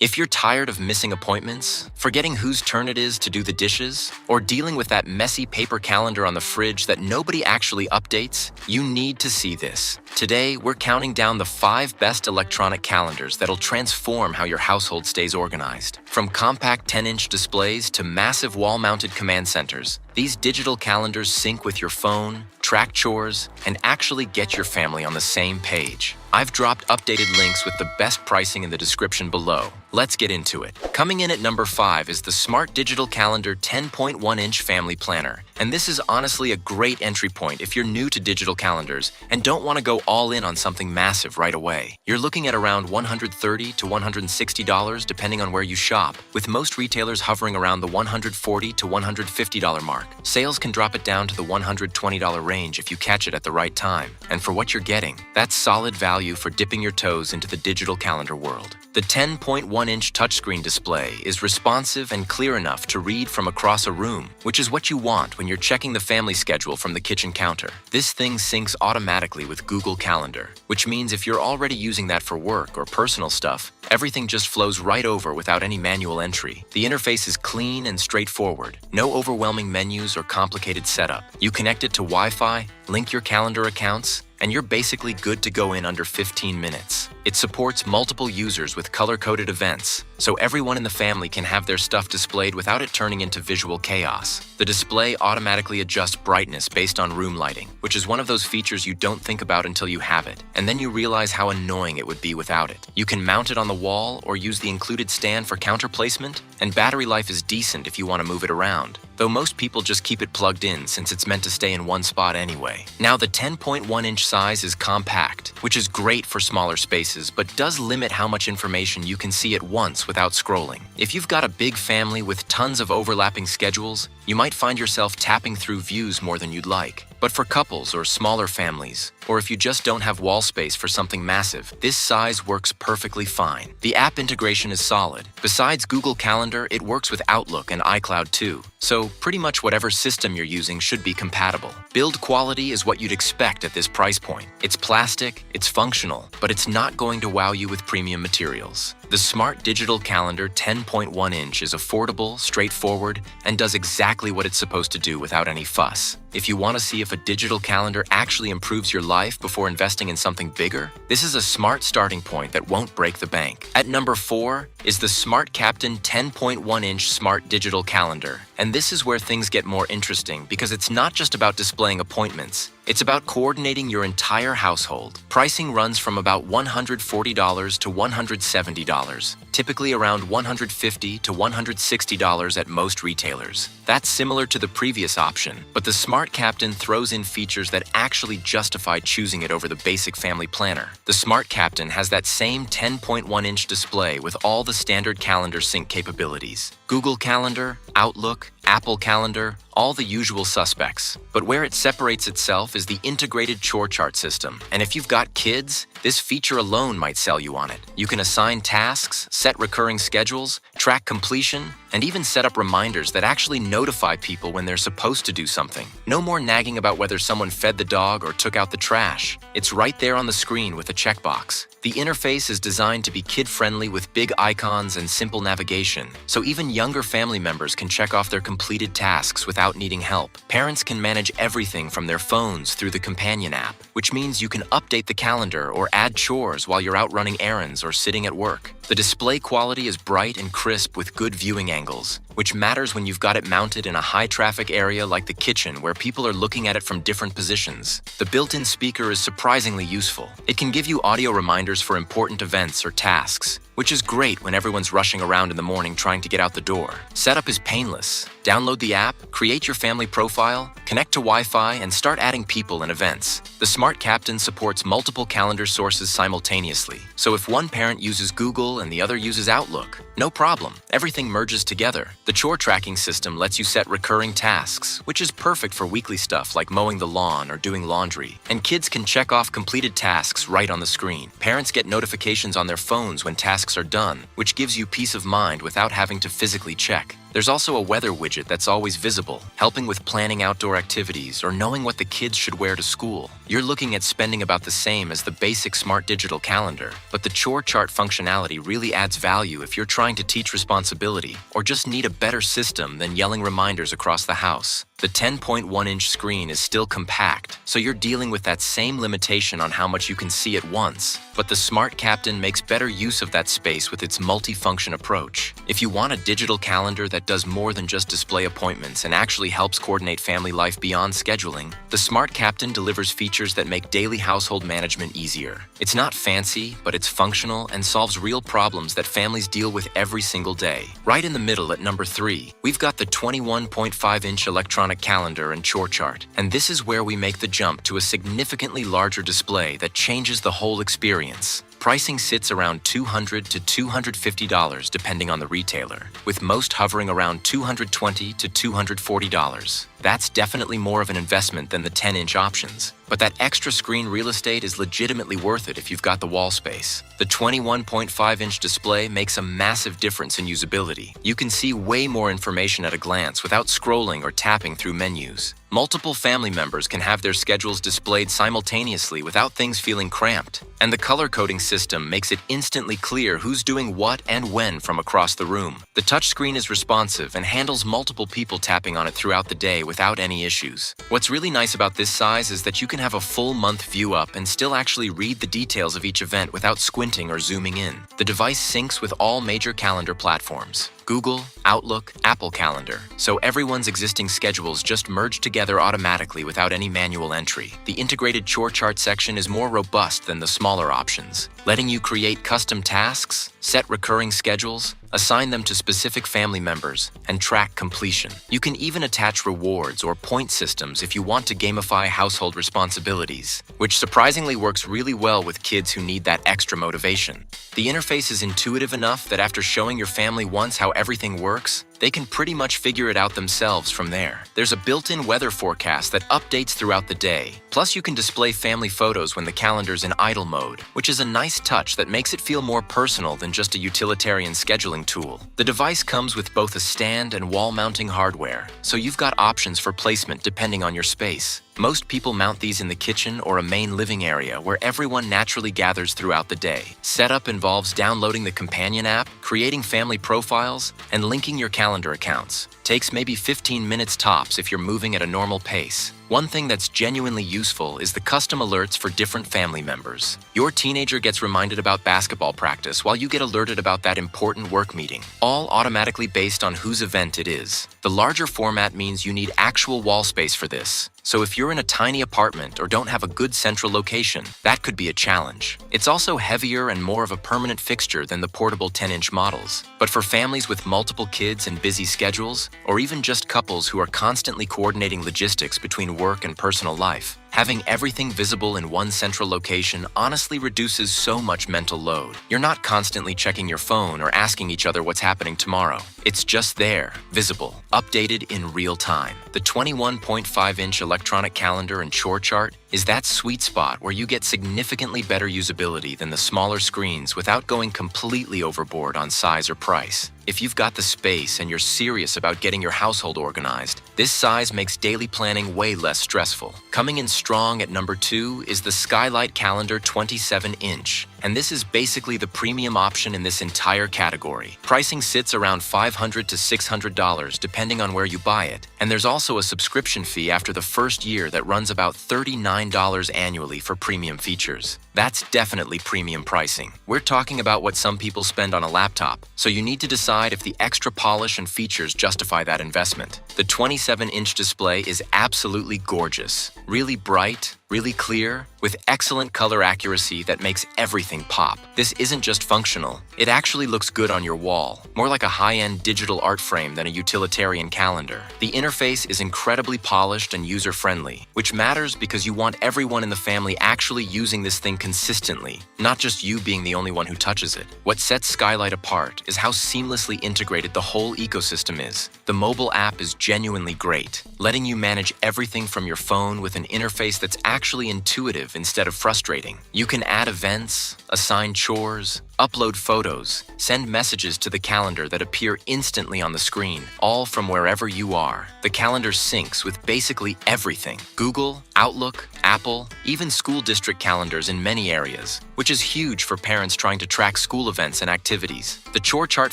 If you're tired of missing appointments, forgetting whose turn it is to do the dishes, or dealing with that messy paper calendar on the fridge that nobody actually updates, you need to see this. Today, we're counting down the 5 best electronic calendars that'll transform how your household stays organized. From compact 10-inch displays to massive wall-mounted command centers, these digital calendars sync with your phone, track chores, and actually get your family on the same page. I've dropped updated links with the best pricing in the description below. Let's get into it. Coming in at number 5 is the Smart Digital Calendar 10.1-inch Family Planner. And this is honestly a great entry point if you're new to digital calendars and don't want to go all in on something massive right away. You're looking at around $130 to $160 depending on where you shop, with most retailers hovering around the $140 to $150 mark. Sales can drop it down to the $120 range if you catch it at the right time. And for what you're getting, that's solid value for dipping your toes into the digital calendar world. The 10.1-inch touchscreen display is responsive and clear enough to read from across a room, which is what you want when you're checking the family schedule from the kitchen counter. This thing syncs automatically with Google Calendar, which means if you're already using that for work or personal stuff, everything just flows right over without any manual entry. The interface is clean and straightforward. No overwhelming menus or complicated setup. You connect it to Wi-Fi, link your calendar accounts, and you're basically good to go in under 15 minutes. It supports multiple users with color-coded events, so everyone in the family can have their stuff displayed without it turning into visual chaos. The display automatically adjusts brightness based on room lighting, which is one of those features you don't think about until you have it, and then you realize how annoying it would be without it. You can mount it on the wall or use the included stand for counter placement, and battery life is decent if you want to move it around, though most people just keep it plugged in since it's meant to stay in one spot anyway. Now, the 10.1-inch size is compact, which is great for smaller spaces, but does limit how much information you can see at once without scrolling. If you've got a big family with tons of overlapping schedules, you might find yourself tapping through views more than you'd like. But for couples or smaller families, or if you just don't have wall space for something massive, this size works perfectly fine. The app integration is solid. Besides Google Calendar, it works with Outlook and iCloud too, so pretty much whatever system you're using should be compatible. Build quality is what you'd expect at this price point. It's plastic, it's functional, but it's not going to wow you with premium materials. The Smart Digital Calendar 10.1-inch is affordable, straightforward, and does exactly what it's supposed to do without any fuss. If you want to see if a digital calendar actually improves your life before investing in something bigger, this is a smart starting point that won't break the bank. At number 4 is the SmartCaptain 10.1-inch Smart Digital Calendar. And this is where things get more interesting because it's not just about displaying appointments. It's about coordinating your entire household. Pricing runs from about $140 to $170, typically around $150 to $160 at most retailers. That's similar to the previous option, but the SmartCaptain throws in features that actually justify choosing it over the basic family planner. The SmartCaptain has that same 10.1-inch display with all the standard calendar sync capabilities. Google Calendar, Outlook, Apple Calendar, all the usual suspects. But where it separates itself is the integrated chore chart system. And if you've got kids, this feature alone might sell you on it. You can assign tasks, set recurring schedules, track completion, and even set up reminders that actually notify people when they're supposed to do something. No more nagging about whether someone fed the dog or took out the trash. It's right there on the screen with a checkbox. The interface is designed to be kid-friendly with big icons and simple navigation, so even younger family members can check off their completed tasks without needing help. Parents can manage everything from their phones through the companion app, which means you can update the calendar or add chores while you're out running errands or sitting at work. The display quality is bright and crisp with good viewing angles, which matters when you've got it mounted in a high-traffic area like the kitchen where people are looking at it from different positions. The built-in speaker is surprisingly useful. It can give you audio reminders for important events or tasks, which is great when everyone's rushing around in the morning trying to get out the door. Setup is painless. Download the app, create your family profile, connect to Wi-Fi, and start adding people and events. The SmartCaptain supports multiple calendar sources simultaneously, so if one parent uses Google and the other uses Outlook, no problem. Everything merges together. The chore tracking system lets you set recurring tasks, which is perfect for weekly stuff like mowing the lawn or doing laundry. And kids can check off completed tasks right on the screen. Parents get notifications on their phones when tasks are done, which gives you peace of mind without having to physically check. There's also a weather widget that's always visible, helping with planning outdoor activities or knowing what the kids should wear to school. You're looking at spending about the same as the basic smart digital calendar, but the chore chart functionality really adds value if you're trying to teach responsibility or just need a better system than yelling reminders across the house. The 10.1-inch screen is still compact, so you're dealing with that same limitation on how much you can see at once. But the SmartCaptain makes better use of that space with its multi-function approach. If you want a digital calendar that does more than just display appointments and actually helps coordinate family life beyond scheduling, the SmartCaptain delivers features that make daily household management easier. It's not fancy, but it's functional and solves real problems that families deal with every single day. Right in the middle at number 3, we've got the 21.5-inch electronic calendar and chore chart, and this is where we make the jump to a significantly larger display that changes the whole experience. Pricing sits around $200 to $250 depending on the retailer, with most hovering around $220 to $240. That's definitely more of an investment than the 10-inch options, but that extra screen real estate is legitimately worth it if you've got the wall space. The 21.5-inch display makes a massive difference in usability. You can see way more information at a glance without scrolling or tapping through menus. Multiple family members can have their schedules displayed simultaneously without things feeling cramped. And the color coding system makes it instantly clear who's doing what and when from across the room. The touchscreen is responsive and handles multiple people tapping on it throughout the day without any issues. What's really nice about this size is that you can have a full month view up and still actually read the details of each event without squinting or zooming in. The device syncs with all major calendar platforms: Google, Outlook, Apple Calendar, so everyone's existing schedules just merge together automatically without any manual entry. The integrated chore chart section is more robust than the smaller options, letting you create custom tasks, set recurring schedules, assign them to specific family members, and track completion. You can even attach rewards or point systems if you want to gamify household responsibilities, which surprisingly works really well with kids who need that extra motivation. The interface is intuitive enough that after showing your family once how everything works, they can pretty much figure it out themselves from there. There's a built-in weather forecast that updates throughout the day. Plus, you can display family photos when the calendar's in idle mode, which is a nice touch that makes it feel more personal than just a utilitarian scheduling tool. The device comes with both a stand and wall mounting hardware, so you've got options for placement depending on your space. Most people mount these in the kitchen or a main living area where everyone naturally gathers throughout the day. Setup involves downloading the companion app, creating family profiles, and linking your calendar accounts. Takes maybe 15 minutes tops if you're moving at a normal pace. One thing that's genuinely useful is the custom alerts for different family members. Your teenager gets reminded about basketball practice while you get alerted about that important work meeting, all automatically based on whose event it is. The larger format means you need actual wall space for this. So if you're in a tiny apartment or don't have a good central location, that could be a challenge. It's also heavier and more of a permanent fixture than the portable 10-inch models. But for families with multiple kids and busy schedules, or even just couples who are constantly coordinating logistics between work and personal life, having everything visible in one central location honestly reduces so much mental load. You're not constantly checking your phone or asking each other what's happening tomorrow. It's just there, visible, updated in real time. The 21.5-inch electronic calendar and chore chart is that sweet spot where you get significantly better usability than the smaller screens without going completely overboard on size or price. If you've got the space and you're serious about getting your household organized, this size makes daily planning way less stressful. Coming in strong at number 2 is the Skylight Calendar 27-inch, and this is basically the premium option in this entire category. Pricing sits around $500 to $600 depending on where you buy it, and there's also a subscription fee after the first year that runs about $39 annually for premium features. That's definitely premium pricing. We're talking about what some people spend on a laptop, so you need to decide if the extra polish and features justify that investment. The 27-inch display is absolutely gorgeous, really bright, really clear, with excellent color accuracy that makes everything pop. This isn't just functional, it actually looks good on your wall, more like a high-end digital art frame than a utilitarian calendar. The interface is incredibly polished and user-friendly, which matters because you want everyone in the family actually using this thing consistently, not just you being the only one who touches it. What sets Skylight apart is how seamlessly integrated the whole ecosystem is. The mobile app is genuinely great, letting you manage everything from your phone with an interface that's actually intuitive instead of frustrating. You can add events, assign chores, upload photos, send messages to the calendar that appear instantly on the screen, all from wherever you are. The calendar syncs with basically everything: Google, Outlook, Apple, even school district calendars in many areas, which is huge for parents trying to track school events and activities. The chore chart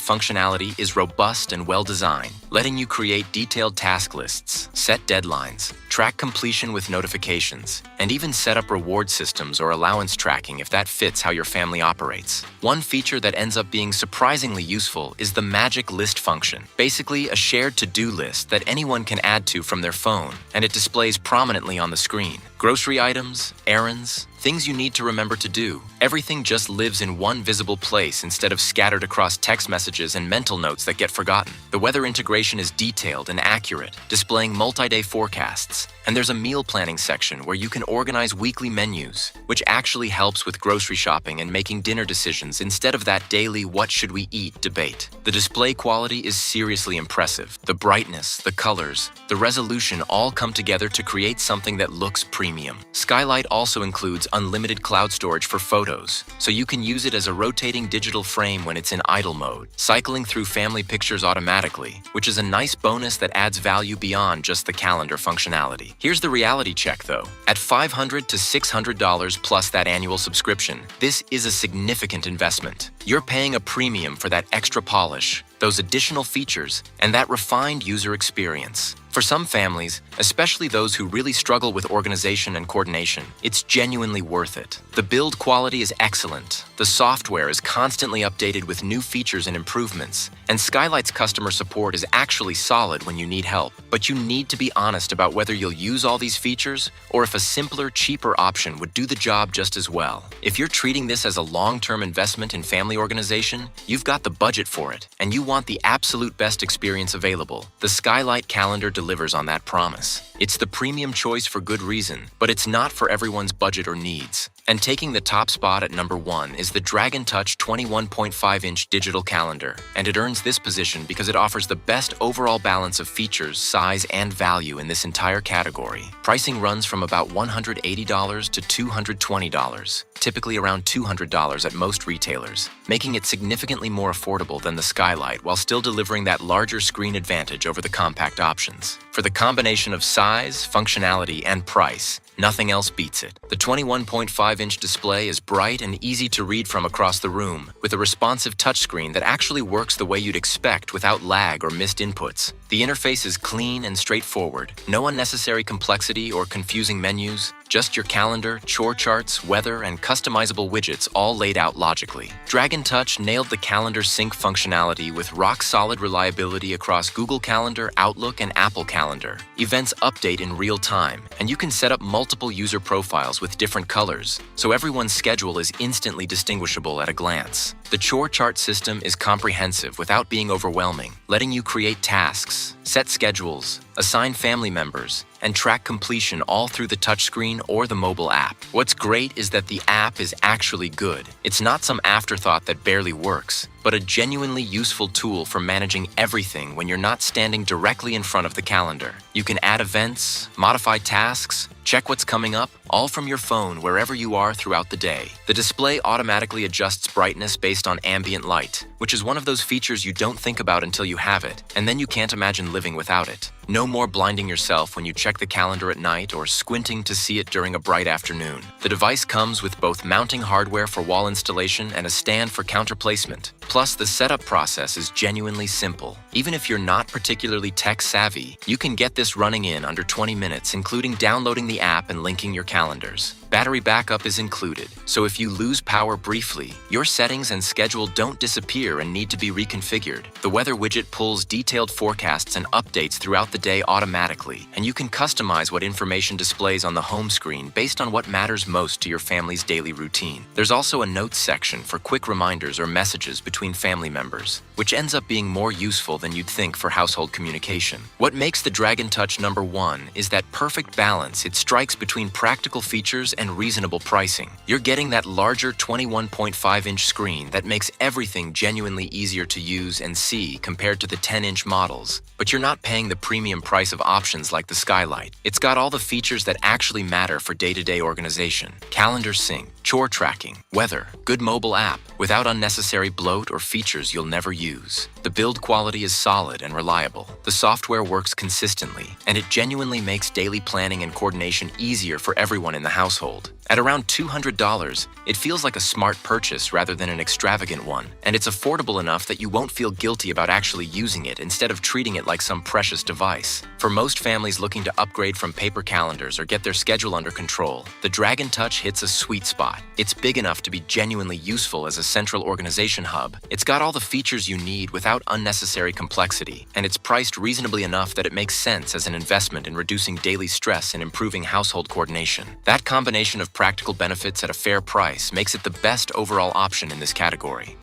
functionality is robust and well-designed, letting you create detailed task lists, set deadlines, track completion with notifications, and even set up reward systems or allowance tracking if that fits how your family operates. One feature that ends up being surprisingly useful is the magic list function, basically a shared to-do list that anyone can add to from their phone, and it displays prominently on the screen. Grocery items, errands, things you need to remember to do. Everything just lives in one visible place instead of scattered across text messages and mental notes that get forgotten. The weather integration is detailed and accurate, displaying multi-day forecasts. And there's a meal planning section where you can organize weekly menus, which actually helps with grocery shopping and making dinner decisions instead of that daily "what should we eat" debate. The display quality is seriously impressive. The brightness, the colors, the resolution all come together to create something that looks premium. Skylight also includes unlimited cloud storage for photos, so you can use it as a rotating digital frame when it's in idle mode, cycling through family pictures automatically, which is a nice bonus that adds value beyond just the calendar functionality. Here's the reality check though. At $500 to $600 plus that annual subscription, this is a significant investment. You're paying a premium for that extra polish, those additional features, and that refined user experience. For some families, especially those who really struggle with organization and coordination, it's genuinely worth it. The build quality is excellent, the software is constantly updated with new features and improvements, and Skylight's customer support is actually solid when you need help. But you need to be honest about whether you'll use all these features or if a simpler, cheaper option would do the job just as well. If you're treating this as a long-term investment in family organization, you've got the budget for it, and you want the absolute best experience available. The Skylight calendar delivers on that promise. It's the premium choice for good reason, but it's not for everyone's budget or needs. And taking the top spot at number 1 is the 𝗟𝗏𝗀 21.5-inch digital calendar, and it earns this position because it offers the best overall balance of features, size, and value in this entire category. Pricing runs from about $180 to $220, typically around $200 at most retailers, making it significantly more affordable than the Skylight while still delivering that larger screen advantage over the compact options. For the combination of size, functionality, and price, nothing else beats it. The 21.5-inch display is bright and easy to read from across the room, with a responsive touchscreen that actually works the way you'd expect without lag or missed inputs. The interface is clean and straightforward, no unnecessary complexity or confusing menus, just your calendar, chore charts, weather, and customizable widgets all laid out logically. 𝗟𝗏𝗀 nailed the calendar sync functionality with rock-solid reliability across Google Calendar, Outlook, and Apple Calendar. Events update in real time, and you can set up multiple user profiles with different colors, so everyone's schedule is instantly distinguishable at a glance. The chore chart system is comprehensive without being overwhelming, letting you create tasks, set schedules, assign family members, and track completion all through the touchscreen or the mobile app. What's great is that the app is actually good. It's not some afterthought that barely works, but a genuinely useful tool for managing everything when you're not standing directly in front of the calendar. You can add events, modify tasks, check what's coming up, all from your phone wherever you are throughout the day. The display automatically adjusts brightness based on ambient light, which is one of those features you don't think about until you have it, and then you can't imagine living without it. No more blinding yourself when you check the calendar at night or squinting to see it during a bright afternoon. The device comes with both mounting hardware for wall installation and a stand for counter placement. Plus, the setup process is genuinely simple. Even if you're not particularly tech-savvy, you can get this running in under 20 minutes, including downloading the app and linking your calendars. Battery backup is included, so if you lose power briefly, your settings and schedule don't disappear and need to be reconfigured. The weather widget pulls detailed forecasts and updates throughout the day automatically, and you can customize what information displays on the home screen based on what matters most to your family's daily routine. There's also a notes section for quick reminders or messages between family members, which ends up being more useful than you'd think for household communication. What makes the 𝗟𝗏𝗀 number 1 is that perfect balance it strikes between practical features and reasonable pricing. You're getting that larger 21.5-inch screen that makes everything genuinely easier to use and see compared to the 10-inch models, but you're not paying the premium premium price of options like the Skylight. It's got all the features that actually matter for day-to-day organization. Calendar sync, chore tracking, weather, good mobile app, without unnecessary bloat or features you'll never use. The build quality is solid and reliable. The software works consistently, and it genuinely makes daily planning and coordination easier for everyone in the household. At around $200, it feels like a smart purchase rather than an extravagant one, and it's affordable enough that you won't feel guilty about actually using it instead of treating it like some precious device. For most families looking to upgrade from paper calendars or get their schedule under control, the Dragon Touch hits a sweet spot. It's big enough to be genuinely useful as a central organization hub. It's got all the features you need without unnecessary complexity, and it's priced reasonably enough that it makes sense as an investment in reducing daily stress and improving household coordination. That combination of practical benefits at a fair price makes it the best overall option in this category.